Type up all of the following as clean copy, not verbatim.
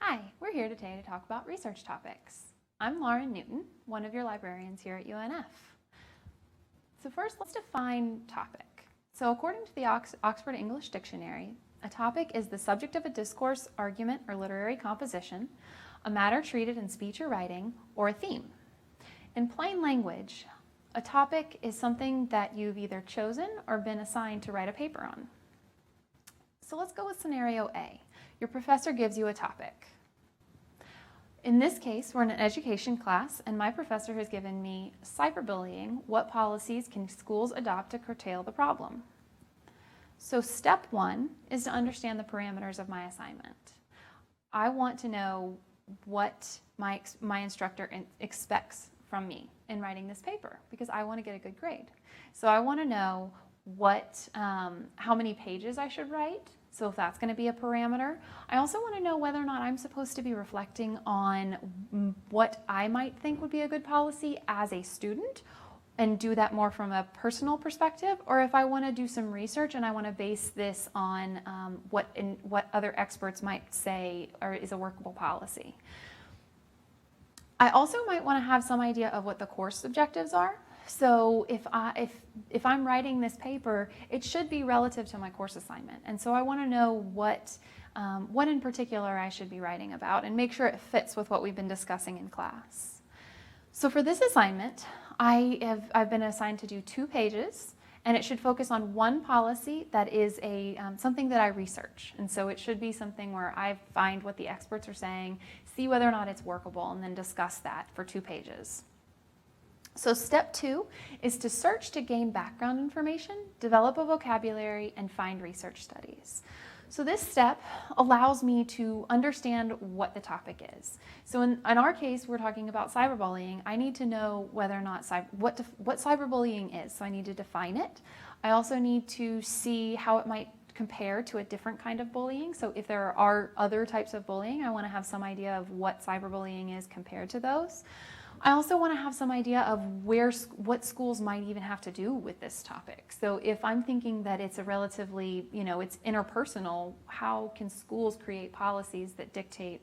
Hi, we're here today to talk about research topics. I'm Lauren Newton, one of your librarians here at UNF. So first, let's define topic. So according to the Oxford English Dictionary, a topic is the subject of a discourse, argument, or literary composition, a matter treated in speech or writing, or a theme. In plain language, a topic is something that you've either chosen or been assigned to write a paper on. So let's go with scenario A. Your professor gives you a topic. In this case, we're in an education class, and my professor has given me cyberbullying. What policies can schools adopt to curtail the problem? So step one is to understand the parameters of my assignment. I want to know what my instructor expects from me in writing this paper because I want to get a good grade. So I want to know how many pages I should write. So if that's going to be a parameter. I also want to know whether or not I'm supposed to be reflecting on what I might think would be a good policy as a student and do that more from a personal perspective, or if I want to do some research and I want to base this on what other experts might say or is a workable policy. I also might want to have some idea of what the course objectives are. So if I'm writing this paper, it should be relative to my course assignment. And so I want to know what in particular I should be writing about and make sure it fits with what we've been discussing in class. So for this assignment, I've been assigned to do 2 pages, and it should focus on one policy that is something that I research. And so it should be something where I find what the experts are saying, see whether or not it's workable, and then discuss that for 2 pages. So step 2 is to search to gain background information, develop a vocabulary, and find research studies. So this step allows me to understand what the topic is. So in our case, we're talking about cyberbullying. I need to know whether or not what cyberbullying is. So I need to define it. I also need to see how it might compare to a different kind of bullying. So if there are other types of bullying, I want to have some idea of what cyberbullying is compared to those. I also want to have some idea of what schools might even have to do with this topic. So if I'm thinking that it's a relatively, it's interpersonal, how can schools create policies that dictate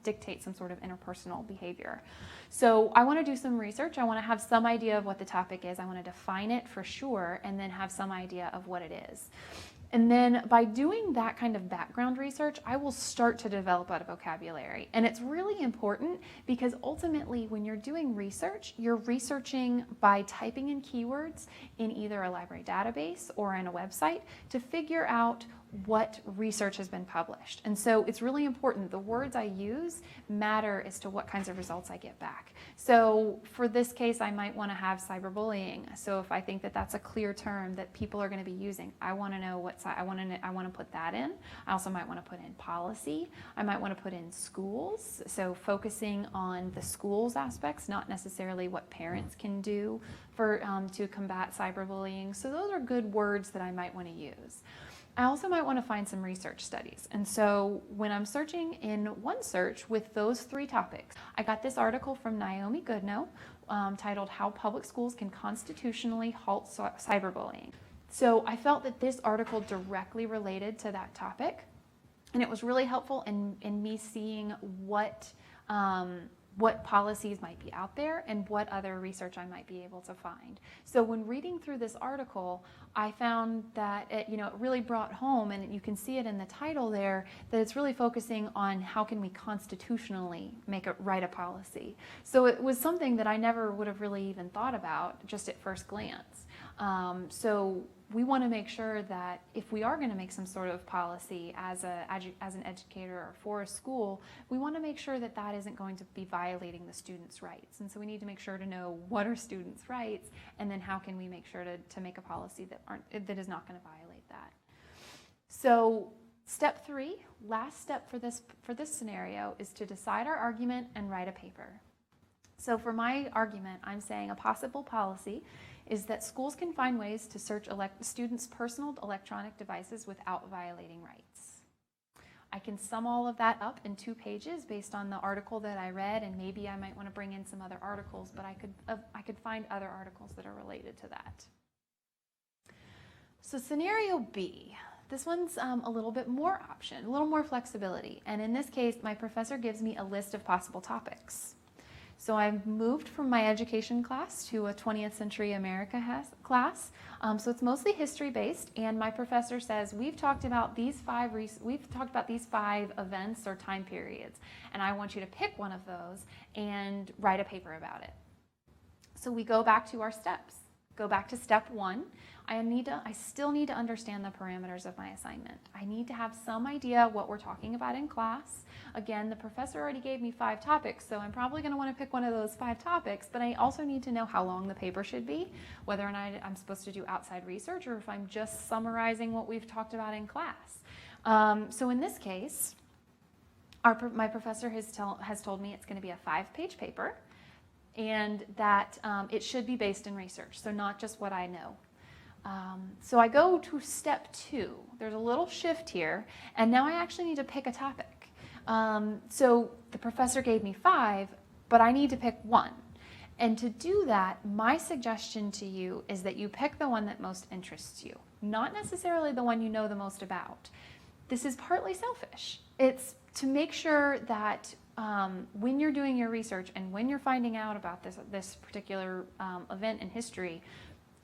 dictate some sort of interpersonal behavior? So I want to do some research. I want to have some idea of what the topic is. I want to define it for sure and then have some idea of what it is. And then by doing that kind of background research, I will start to develop a vocabulary. And it's really important because ultimately when you're doing research, you're researching by typing in keywords in either a library database or in a website to figure out what research has been published. And so it's really important. The words I use matter as to what kinds of results I get back. So for this case, I might want to have cyberbullying. So if I think that that's a clear term that people are going to be using, I want to know I want to put that in. I also might want to put in policy. I might want to put in schools. So focusing on the schools aspects, not necessarily what parents can do to combat cyberbullying. So those are good words that I might want to use. I also might want to find some research studies. And so when I'm searching in OneSearch with those 3 topics, I got this article from Naomi Goodnow titled How Public Schools Can Constitutionally Halt Cyberbullying. So I felt that this article directly related to that topic, and it was really helpful in me seeing what policies might be out there and what other research I might be able to find. So when reading through this article, I found that it really brought home, and you can see it in the title there, that it's really focusing on how can we constitutionally write a policy. So it was something that I never would have really even thought about just at first glance. So we want to make sure that if we are going to make some sort of policy as an educator or for a school, we want to make sure that that isn't going to be violating the students' rights. And so we need to make sure to know what are students' rights, and then how can we make sure to make a policy that is not going to violate that. So step 3, last step for this scenario, is to decide our argument and write a paper. So for my argument, I'm saying a possible policy is that schools can find ways to search students' personal electronic devices without violating rights. I can sum all of that up in 2 pages based on the article that I read, and maybe I might want to bring in some other articles, but I could find other articles that are related to that. So scenario B, This one's a little bit more option, a little more flexibility. And in this case, my professor gives me a list of possible topics. So I've moved from my education class to a 20th Century America class. So it's mostly history based, and my professor says we've talked about these five events or time periods, and I want you to pick one of those and write a paper about it. So we go back to our steps. Go back to step 1. I still need to understand the parameters of my assignment. I need to have some idea what we're talking about in class. Again, the professor already gave me 5 topics, so I'm probably going to want to pick one of those 5 topics, but I also need to know how long the paper should be, whether or not I'm supposed to do outside research or if I'm just summarizing what we've talked about in class. So in this case, my professor has told me it's going to be a 5-page paper, and that it should be based in research, so not just what I know. So I go to step 2. There's a little shift here, and now I actually need to pick a topic. So the professor gave me 5, but I need to pick 1. And to do that, my suggestion to you is that you pick the one that most interests you, not necessarily the one you know the most about. This is partly selfish. It's to make sure that when you're doing your research and when you're finding out about this particular event in history,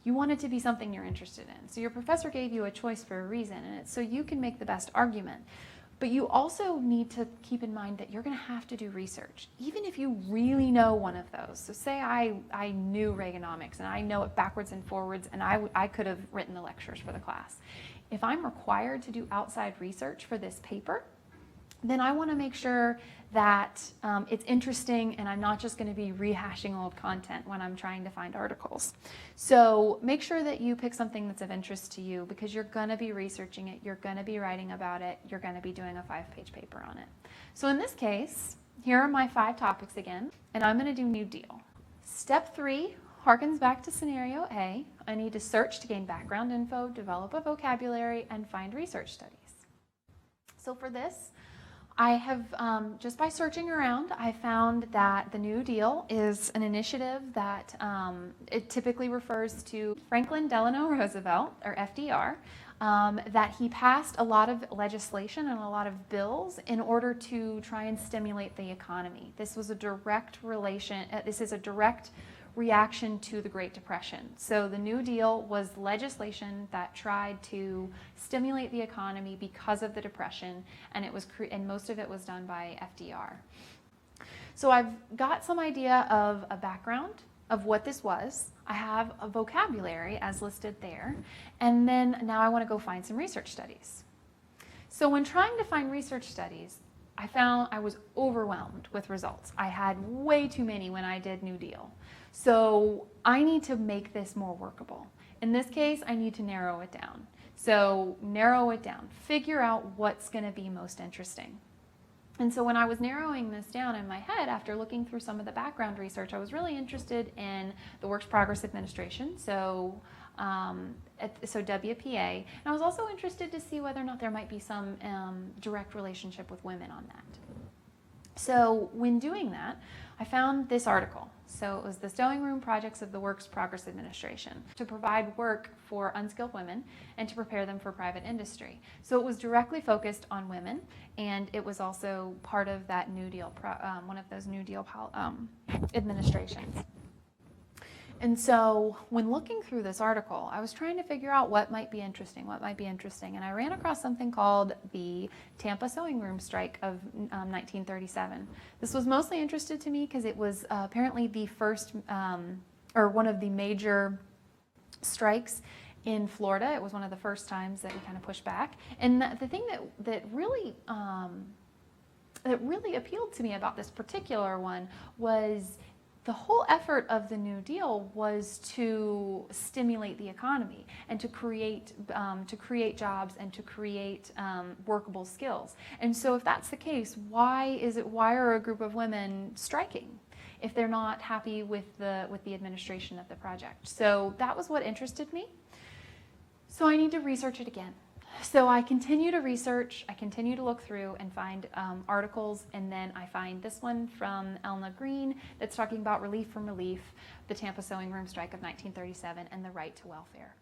you want it to be something you're interested in. So your professor gave you a choice for a reason, and it's so you can make the best argument. But you also need to keep in mind that you're going to have to do research, even if you really know one of those. So say I knew Reaganomics, and I know it backwards and forwards, and I could have written the lectures for the class. If I'm required to do outside research for this paper, then I want to make sure that it's interesting and I'm not just going to be rehashing old content when I'm trying to find articles. So make sure that you pick something that's of interest to you, because you're going to be researching it, you're going to be writing about it, you're going to be doing a 5-page paper on it. So in this case, here are my 5 topics again, and I'm going to do New Deal. Step 3 harkens back to scenario A. I need to search to gain background info, develop a vocabulary, and find research studies. So for this, I have, just by searching around, I found that the New Deal is an initiative that it typically refers to Franklin Delano Roosevelt, or FDR, that he passed a lot of legislation and a lot of bills in order to try and stimulate the economy. This was a direct reaction to the Great Depression. So the New Deal was legislation that tried to stimulate the economy because of the Depression, and most of it was done by FDR. So I've got some idea of a background of what this was. I have a vocabulary as listed there, and then now I want to go find some research studies. So when trying to find research studies, I found I was overwhelmed with results. I had way too many when I did New Deal. So I need to make this more workable. In this case, I need to narrow it down. So narrow it down, figure out what's going to be most interesting. And so when I was narrowing this down in my head, after looking through some of the background research, I was really interested in the Works Progress Administration, so WPA, and I was also interested to see whether or not there might be some direct relationship with women on that. So when doing that, I found this article. So it was the Stowing Room Projects of the Works Progress Administration to provide work for unskilled women and to prepare them for private industry. So it was directly focused on women, and it was also part of that New Deal, one of those New Deal administrations. And so when looking through this article, I was trying to figure out what might be interesting, and I ran across something called the Tampa Sewing Room Strike of 1937. This was mostly interested to me because it was apparently the first, or one of the major strikes in Florida. It was one of the first times that we kind of pushed back. And the thing that really appealed to me about this particular one was the whole effort of the New Deal was to stimulate the economy and to create jobs and to create workable skills. And so if that's the case, why are a group of women striking if they're not happy with the administration of the project? So that was what interested me. So I need to research it again. So I continue to research, I continue to look through and find articles, and then I find this one from Elna Green that's talking about Relief from Relief, the Tampa Sewing Room Strike of 1937, and the right to welfare.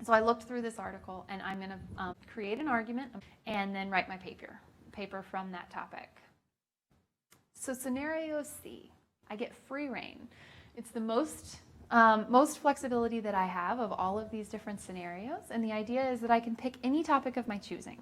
So I looked through this article, and I'm going to create an argument and then write my paper from that topic. So scenario C, I get free reign. It's the most flexibility that I have of all of these different scenarios, and the idea is that I can pick any topic of my choosing.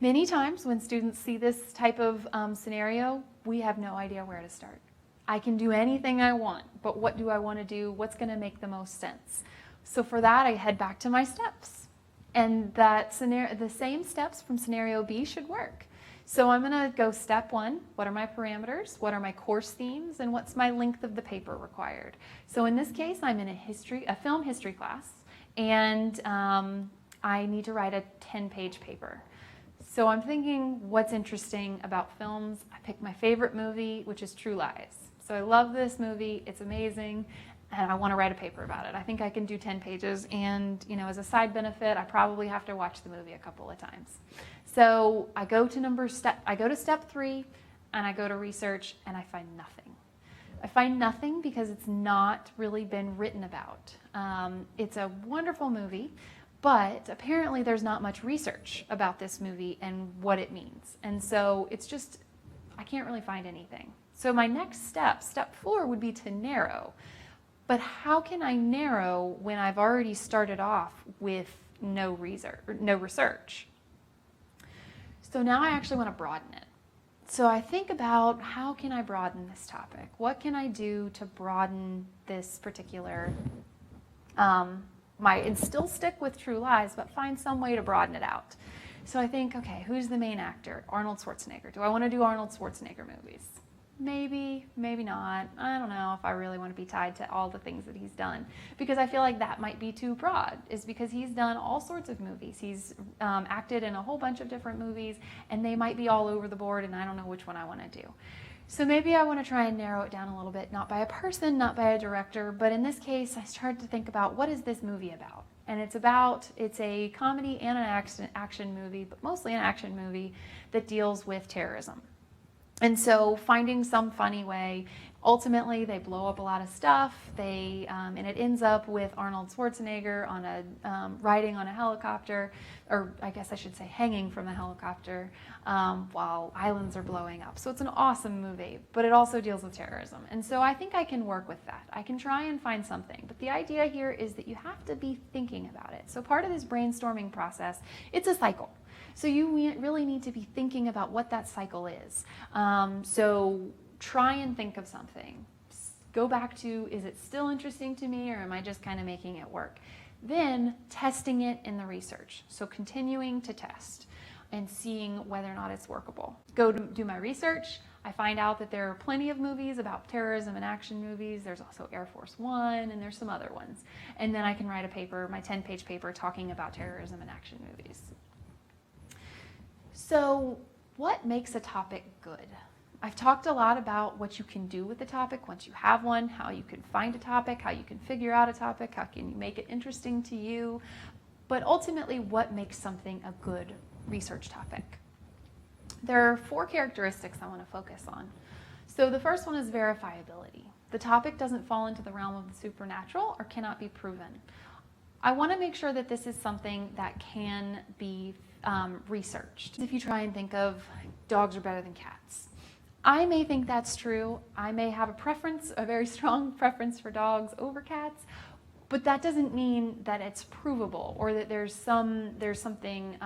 Many times when students see this type of scenario, we have no idea where to start. I can do anything I want, but what do I want to do? What's going to make the most sense? So for that, I head back to my steps. And the same steps from scenario B should work. So I'm going to go step 1, what are my parameters, what are my course themes, and what's my length of the paper required. So in this case, I'm in a film history class, and I need to write a 10-page paper. So I'm thinking, what's interesting about films? I picked my favorite movie, which is True Lies. So I love this movie, it's amazing, and I want to write a paper about it. I think I can do 10 pages, and as a side benefit, I probably have to watch the movie a couple of times. So I go to step 3, and I go to research, and I find nothing. I find nothing because it's not really been written about. It's a wonderful movie, but apparently there's not much research about this movie and what it means. And so it's just, I can't really find anything. So my next step 4, would be to narrow. But how can I narrow when I've already started off with no research? So now I actually want to broaden it. So I think about, how can I broaden this topic? What can I do to broaden this particular, and still stick with True Lies, but find some way to broaden it out. So I think, okay, who's the main actor? Arnold Schwarzenegger. Do I want to do Arnold Schwarzenegger movies? Maybe, maybe not. I don't know if I really want to be tied to all the things that he's done, because I feel like that might be too broad, is because he's done all sorts of movies. He's acted in a whole bunch of different movies, and they might be all over the board, and I don't know which one I want to do. So maybe I want to try and narrow it down a little bit, not by a person, not by a director, but in this case, I started to think about, what is this movie about? And it's a comedy and an action movie, but mostly an action movie that deals with terrorism. And so finding some funny way, ultimately they blow up a lot of stuff, and it ends up with Arnold Schwarzenegger riding on a helicopter, or I guess I should say hanging from a helicopter, while islands are blowing up. So it's an awesome movie, but it also deals with terrorism. And so I think I can work with that. I can try and find something, but the idea here is that you have to be thinking about it. So part of this brainstorming process, it's a cycle. So you really need to be thinking about what that cycle is. So try and think of something. Go back to, is it still interesting to me, or am I just kind of making it work? Then testing it in the research. So continuing to test and seeing whether or not it's workable. Go to do my research. I find out that there are plenty of movies about terrorism and action movies. There's also Air Force One, and there's some other ones. And then I can write a paper, my 10-page paper, talking about terrorism and action movies. So what makes a topic good? I've talked a lot about what you can do with the topic once you have one, how you can find a topic, how you can figure out a topic, how can you make it interesting to you, but ultimately what makes something a good research topic? There are 4 characteristics I want to focus on. So the first one is verifiability. The topic doesn't fall into the realm of the supernatural or cannot be proven. I want to make sure that this is something that can be researched. If you try and think of dogs are better than cats, I may think that's true. I may have a very strong preference for dogs over cats, but that doesn't mean that it's provable or that there's something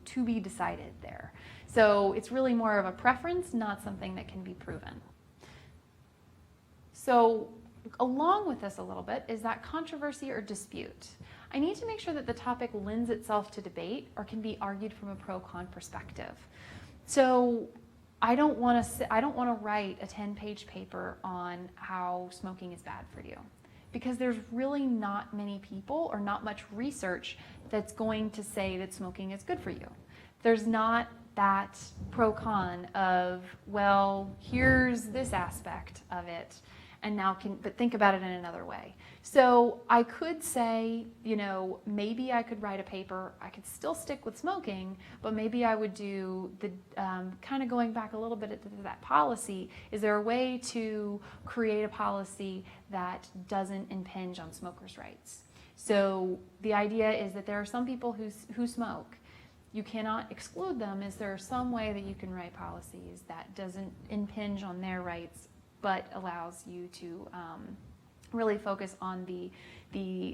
to be decided there. So it's really more of a preference, not something that can be proven. So along with this a little bit is that controversy or dispute. I need to make sure that the topic lends itself to debate or can be argued from a pro-con perspective. So I don't want to write a 10-page paper on how smoking is bad for you, because there's really not many people or not much research that's going to say that smoking is good for you. There's not that pro-con of, well, here's this aspect of it, and but think about it in another way. So I could say, maybe I could write a paper, I could still stick with smoking, but maybe I would do the, kind of going back a little bit to that policy, is there a way to create a policy that doesn't impinge on smokers' rights? So the idea is that there are some people who smoke. You cannot exclude them. Is there some way that you can write policies that doesn't impinge on their rights but allows you to really focus on the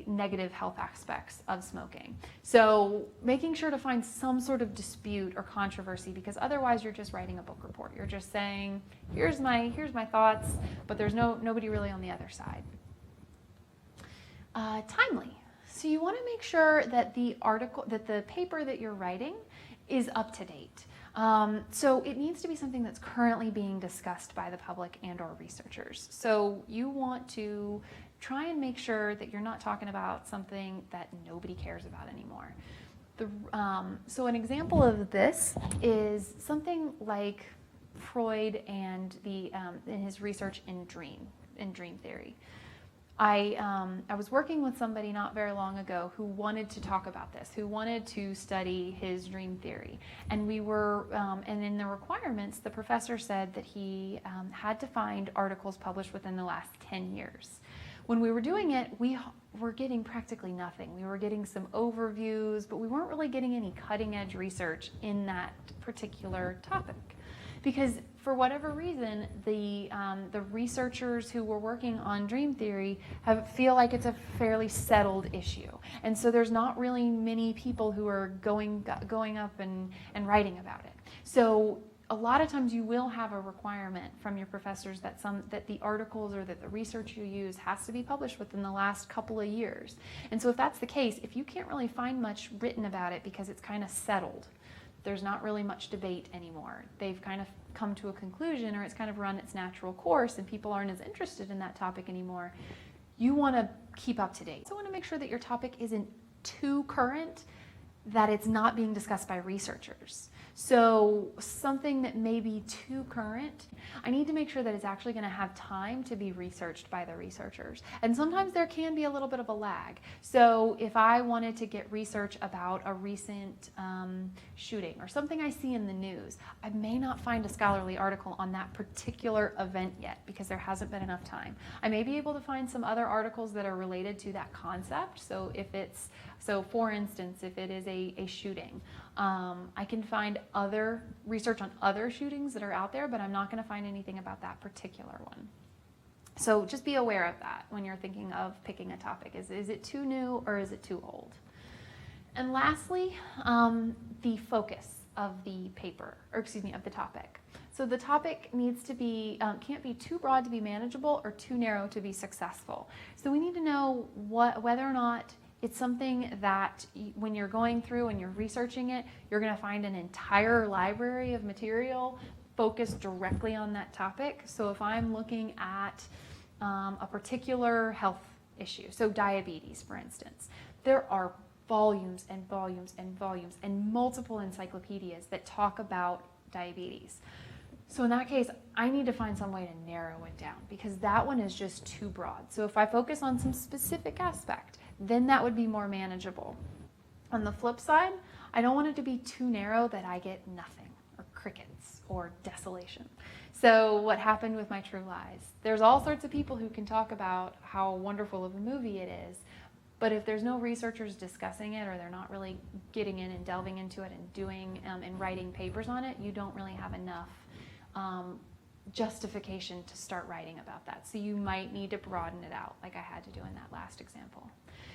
negative health aspects of smoking? So making sure to find some sort of dispute or controversy, because otherwise you're just writing a book report. You're just saying, here's my thoughts, but there's nobody really on the other side. Timely. So you want to make sure that the paper that you're writing is up to date. So it needs to be something that's currently being discussed by the public and/or researchers. So you want to try and make sure that you're not talking about something that nobody cares about anymore. So an example of this is something like Freud and in his research in dream theory. I was working with somebody not very long ago who wanted to talk about this, who wanted to study his dream theory. And and in the requirements, the professor said that he had to find articles published within the last 10 years. When we were doing it, we were getting practically nothing. We were getting some overviews, but we weren't really getting any cutting edge research in that particular topic. Because for whatever reason, the researchers who were working on dream theory feel like it's a fairly settled issue. And so there's not really many people who are going up and writing about it. So a lot of times you will have a requirement from your professors that the articles or that the research you use has to be published within the last couple of years. And so if that's the case, if you can't really find much written about it because it's kind of settled, there's not really much debate anymore. They've kind of come to a conclusion, or it's kind of run its natural course, and people aren't as interested in that topic anymore. You want to keep up to date. So you want to make sure that your topic isn't too current, that it's not being discussed by researchers. So something that may be too current, I need to make sure that it's actually going to have time to be researched by the researchers. And sometimes there can be a little bit of a lag. So if I wanted to get research about a recent shooting or something I see in the news, I may not find a scholarly article on that particular event yet because there hasn't been enough time. I may be able to find some other articles that are related to that concept. So for instance, if it is a shooting, I can find other research on other shootings that are out there, but I'm not going to find anything about that particular one. So just be aware of that when you're thinking of picking a topic. Is it too new or is it too old? And lastly, the focus of the paper, or excuse me, of the topic. So the topic needs to be, can't be too broad to be manageable or too narrow to be successful. So we need to know whether or not it's something that when you're going through and you're researching it, you're going to find an entire library of material focused directly on that topic. So if I'm looking at a particular health issue, so diabetes, for instance, there are volumes and volumes and volumes and multiple encyclopedias that talk about diabetes. So in that case, I need to find some way to narrow it down because that one is just too broad. So if I focus on some specific aspect, then that would be more manageable. On the flip side, I don't want it to be too narrow that I get nothing or crickets or desolation. So what happened with My True Lies? There's all sorts of people who can talk about how wonderful of a movie it is, but if there's no researchers discussing it or they're not really getting in and delving into it and doing and writing papers on it, you don't really have enough justification to start writing about that. So you might need to broaden it out like I had to do in that last example.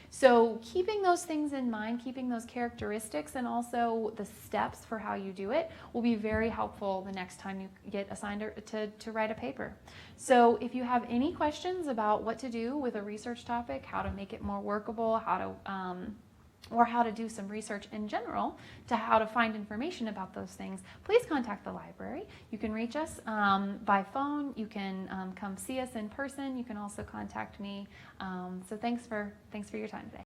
So keeping those things in mind, keeping those characteristics and also the steps for how you do it will be very helpful the next time you get assigned to write a paper. So if you have any questions about what to do with a research topic, how to make it more workable, or how to do some research in general to how to find information about those things, please contact the library. You can reach us by phone. You can come see us in person. You can also contact me. So thanks for your time today.